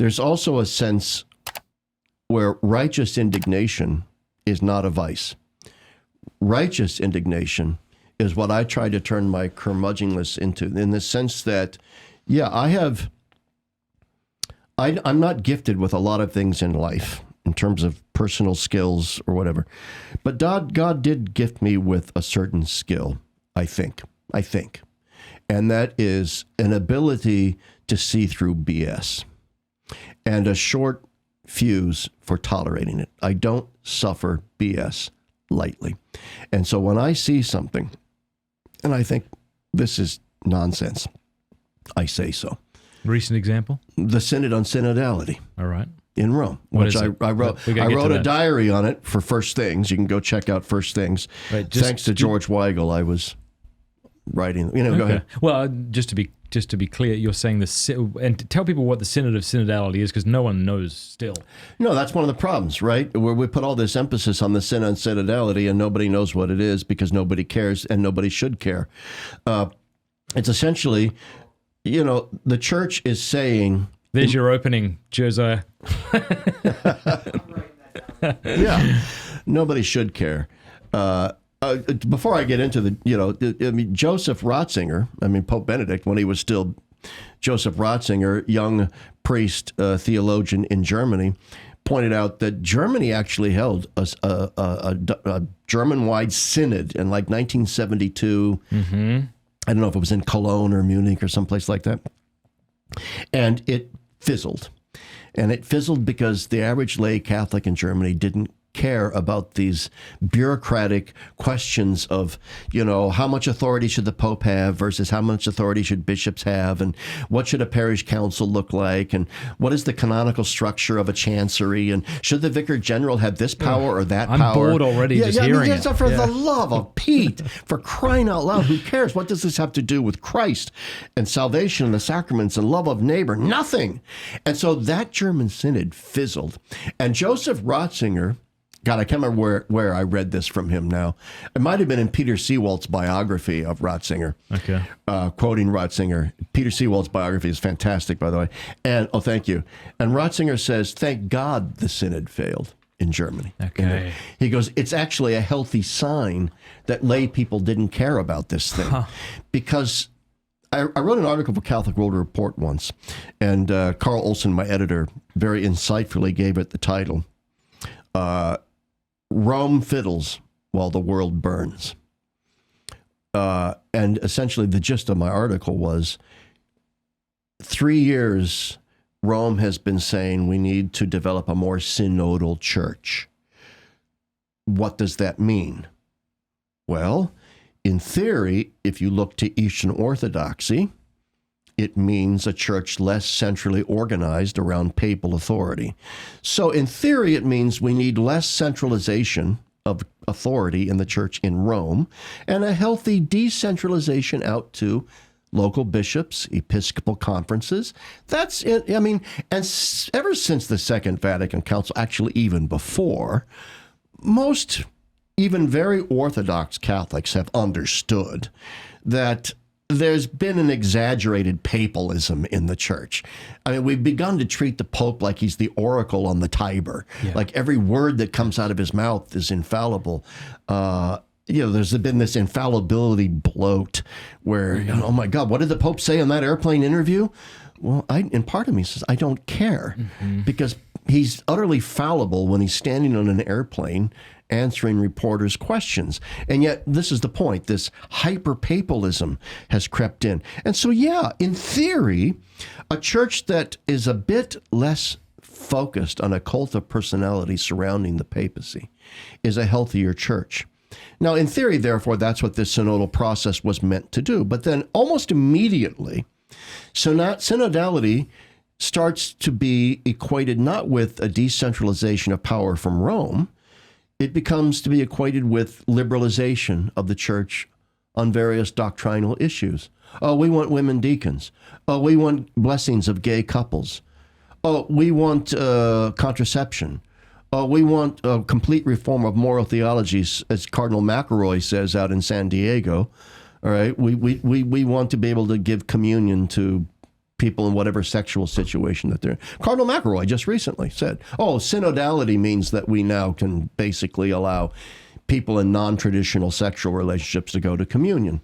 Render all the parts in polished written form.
there's also a sense where righteous indignation is not a vice. Righteous indignation is what I try to turn my curmudgeonliness into, in the sense that, yeah, I'm not gifted with a lot of things in life in terms of personal skills or whatever, but God did gift me with a certain skill, I think, and that is an ability to see through BS and a short fuse for tolerating it. I don't suffer BS lightly. And so when I see something and I think this is nonsense, I say so. Recent example? The Synod on Synodality. All right. In Rome, which I wrote a diary on it for First Things. You can go check out First Things. Right, thanks to George Weigel, I was writing. Go ahead. Well, just to be clear, you're saying and tell people what the Synod of Synodality is, because no one knows still. No, that's one of the problems, right? Where we put all this emphasis on the Synod on Synodality, and nobody knows what it is because nobody cares, and nobody should care. It's essentially, the church is saying. There's your opening, Josiah. Yeah, nobody should care. Before I get into Joseph Ratzinger, Pope Benedict, when he was still Joseph Ratzinger, young priest, theologian in Germany, pointed out that Germany actually held a German-wide synod in 1972. Mm-hmm. I don't know if it was in Cologne or Munich or someplace like that. And it fizzled. And it fizzled because the average lay Catholic in Germany didn't care about these bureaucratic questions of, how much authority should the Pope have versus how much authority should bishops have, and what should a parish council look like, and what is the canonical structure of a chancery, and should the vicar general have this power or that power? I'm bored already hearing it. For the love of Pete, for crying out loud, who cares? What does this have to do with Christ and salvation and the sacraments and love of neighbor? Nothing. And so that German synod fizzled. And Joseph Ratzinger, God, I can't remember where I read this from him now. It might have been in Peter Seewald's biography of Ratzinger. Okay. Quoting Ratzinger. Peter Seewald's biography is fantastic, by the way. And, thank you. And Ratzinger says, thank God the synod failed in Germany. Okay. He goes, it's actually a healthy sign that lay people didn't care about this thing. Because I wrote an article for Catholic World Report once, and Carl Olson, my editor, very insightfully gave it the title, Rome fiddles while the world burns. And essentially the gist of my article was 3 years Rome has been saying we need to develop a more synodal church. What does that mean? Well, in theory, if you look to Eastern Orthodoxy, it means a church less centrally organized around papal authority. So in theory, it means we need less centralization of authority in the church in Rome and a healthy decentralization out to local bishops, episcopal conferences. That's it. And ever since the Second Vatican Council, actually even before, most even very Orthodox Catholics have understood that there's been an exaggerated papalism in the church. We've begun to treat the Pope like he's the oracle on the Tiber. Yeah. Like every word that comes out of his mouth is infallible. There's been this infallibility bloat where, oh my God, what did the Pope say in that airplane interview? Well, and part of me says, I don't care, because he's utterly fallible when he's standing on an airplane answering reporters' questions. And yet, this is the point, this hyper-papalism has crept in. And so, yeah, in theory, a church that is a bit less focused on a cult of personality surrounding the papacy is a healthier church. Now, in theory, therefore, that's what this synodal process was meant to do. But then almost immediately, synodality starts to be equated not with a decentralization of power from Rome. It becomes to be equated with liberalization of the church on various doctrinal issues. Oh, we want women deacons. Oh, we want blessings of gay couples. Oh, we want contraception. Oh, we want a complete reform of moral theologies, as Cardinal McElroy says out in San Diego. All right, we want to be able to give communion to people in whatever sexual situation that they're in. Cardinal McElroy just recently said, synodality means that we now can basically allow people in non-traditional sexual relationships to go to communion.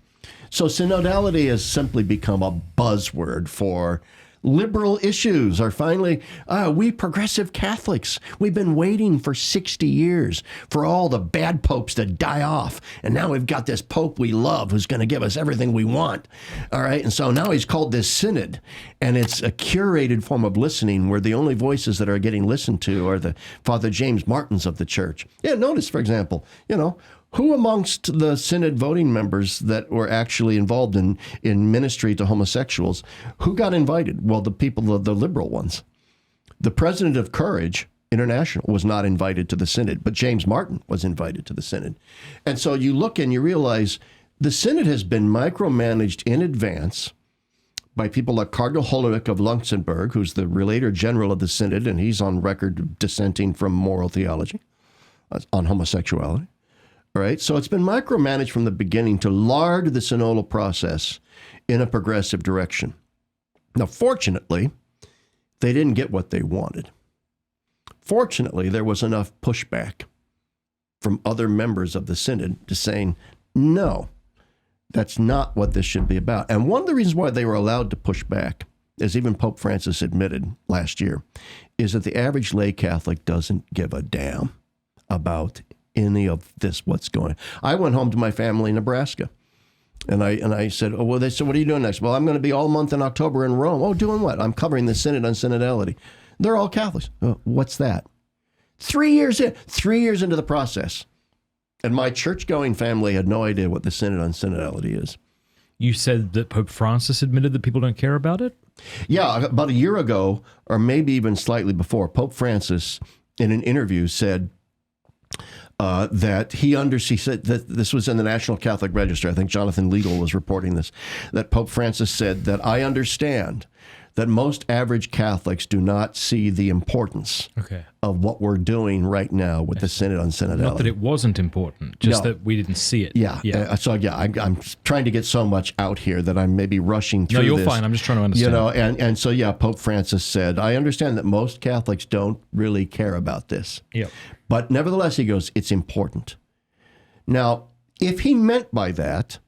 So synodality has simply become a buzzword for liberal issues. Are finally, we progressive Catholics, we've been waiting for 60 years for all the bad popes to die off. And now we've got this pope we love who's going to give us everything we want. All right. And so now he's called this synod. And it's a curated form of listening where the only voices that are getting listened to are the Father James Martins of the church. Yeah, notice, for example, who amongst the synod voting members that were actually involved in ministry to homosexuals, who got invited? Well, the people, the liberal ones. The president of Courage International was not invited to the synod, but James Martin was invited to the synod. And so you look and you realize the synod has been micromanaged in advance by people like Cardinal Hollerich of Luxembourg, who's the relator general of the synod, and he's on record dissenting from moral theology on homosexuality. All right, so it's been micromanaged from the beginning to lard the synodal process in a progressive direction. Now, fortunately, they didn't get what they wanted. Fortunately, there was enough pushback from other members of the synod to saying, no, that's not what this should be about. And one of the reasons why they were allowed to push back, as even Pope Francis admitted last year, is that the average lay Catholic doesn't give a damn about any of this, what's going on. I went home to my family in Nebraska, and I said, they said, what are you doing next? Well, I'm going to be all month in October in Rome. Oh, doing what? I'm covering the Synod on Synodality. They're all Catholics. Oh, what's that? 3 years into the process. And my church-going family had no idea what the Synod on Synodality is. You said that Pope Francis admitted that people don't care about it? Yeah, about a year ago, or maybe even slightly before, Pope Francis, in an interview, said that he said that this was in the National Catholic Register. I think Jonathan Liedl was reporting this, that Pope Francis said that I understand that most average Catholics do not see the importance of what we're doing right now with the Synod on Synodality. Not that it wasn't important, just that we didn't see it. Yeah. I'm trying to get so much out here that I'm maybe rushing through this. No, you're fine. I'm just trying to understand. And so, Pope Francis said, I understand that most Catholics don't really care about this. Yeah. But nevertheless, he goes, it's important. Now, if he meant by that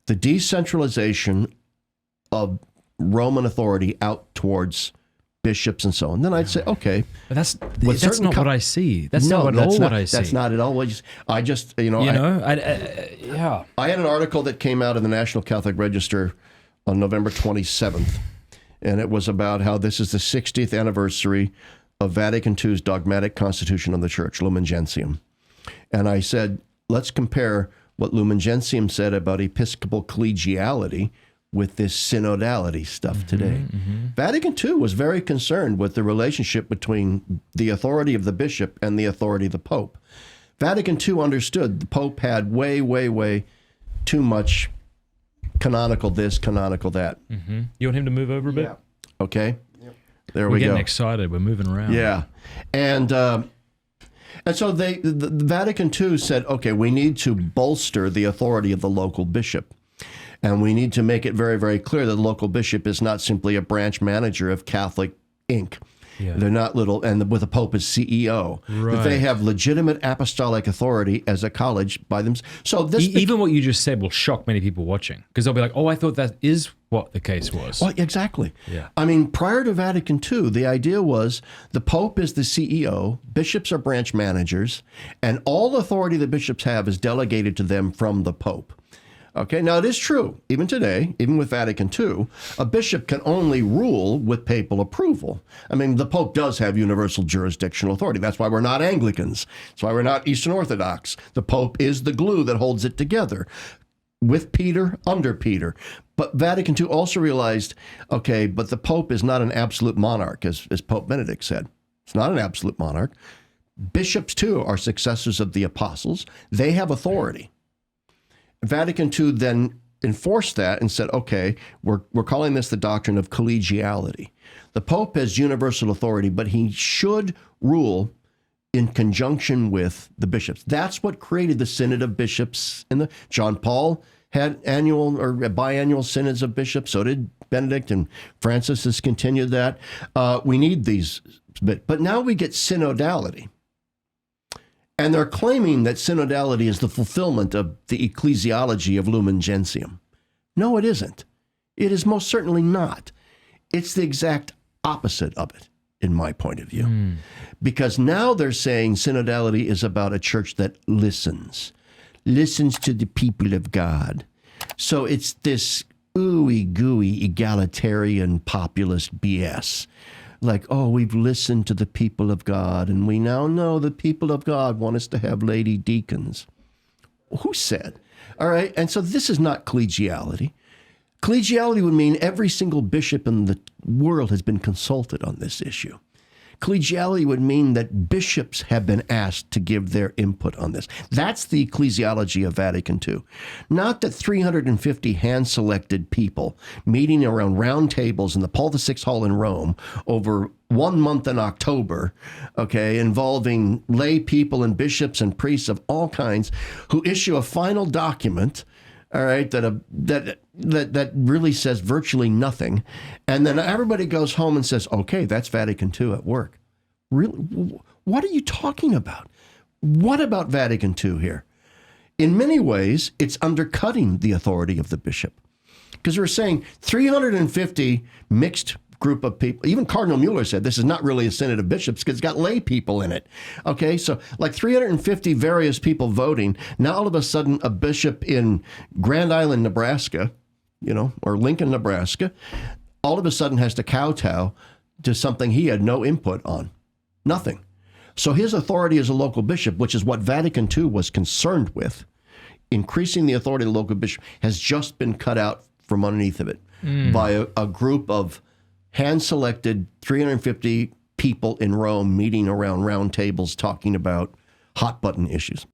the decentralization of Roman authority out towards bishops and so on, then I'd say, okay. But that's not what I see. That's not at all what I see. That's not at all what I just, I had an article that came out in the National Catholic Register on November 27th, and it was about how this is the 60th anniversary of Vatican II's dogmatic constitution of the Church, Lumen Gentium. And I said, let's compare what Lumen Gentium said about episcopal collegiality with this synodality stuff today. Vatican II was very concerned with the relationship between the authority of the bishop and the authority of the Pope. Vatican II understood the Pope had way, way, way too much canonical this, canonical that. You want him to move over a bit? Yeah. Okay. There We're we go. We're getting excited. We're moving around. Yeah. And so the Vatican II said, okay, we need to bolster the authority of the local bishop. And we need to make it very, very clear that the local bishop is not simply a branch manager of Catholic Inc. Yeah. They're not little, and with the Pope as CEO. Right. That they have legitimate apostolic authority as a college by them. So this even what you just said will shock many people watching, because they'll be like, "Oh, I thought that is what the case was." Well, exactly. Yeah. I mean, prior to Vatican II, the idea was the Pope is the CEO, bishops are branch managers, and all authority the bishops have is delegated to them from the Pope. Okay, now it is true, even today, even with Vatican II, a bishop can only rule with papal approval. I mean, the Pope does have universal jurisdictional authority. That's why we're not Anglicans. That's why we're not Eastern Orthodox. The Pope is the glue that holds it together, with Peter, under Peter. But Vatican II also realized, okay, but the Pope is not an absolute monarch, as Pope Benedict said. It's not an absolute monarch. Bishops, too, are successors of the apostles. They have authority. Vatican II then enforced that and said, okay, we're calling this the doctrine of collegiality. The Pope has universal authority, but he should rule in conjunction with the bishops. That's what created the Synod of Bishops. John Paul had annual or biannual synods of bishops. So did Benedict, and Francis has continued that. We need these. But now we get synodality. And they're claiming that synodality is the fulfillment of the ecclesiology of Lumen Gentium. No, it isn't. It is most certainly not. It's the exact opposite of it, in my point of view. Because now they're saying synodality is about a church that listens to the people of God. So it's this ooey gooey egalitarian populist BS. Like, oh, we've listened to the people of God, and we now know the people of God want us to have lady deacons. Who said? All right, and so this is not collegiality. Collegiality would mean every single bishop in the world has been consulted on this issue. Collegiality would mean that bishops have been asked to give their input on this. That's the ecclesiology of Vatican II. Not that 350 hand-selected people meeting around round tables in the Paul VI Hall in Rome over 1 month in October, okay, involving lay people and bishops and priests of all kinds who issue a final document, all right, that really says virtually nothing. And then everybody goes home and says, okay, that's Vatican II at work. Really? What are you talking about? What about Vatican II here? In many ways, it's undercutting the authority of the bishop. Because we're saying 350 mixed group of people. Even Cardinal Mueller said this is not really a synod of bishops because it's got lay people in it. Okay, so like 350 various people voting. Now all of a sudden a bishop in Grand Island, Nebraska, or Lincoln, Nebraska, all of a sudden has to kowtow to something he had no input on. Nothing. So his authority as a local bishop, which is what Vatican II was concerned with, increasing the authority of the local bishop, has just been cut out from underneath of it by a group of hand-selected 350 people in Rome meeting around round tables talking about hot-button issues.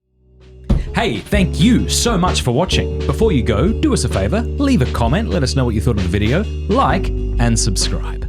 Hey, thank you so much for watching. Before you go, do us a favor, leave a comment, let us know what you thought of the video, like, and subscribe.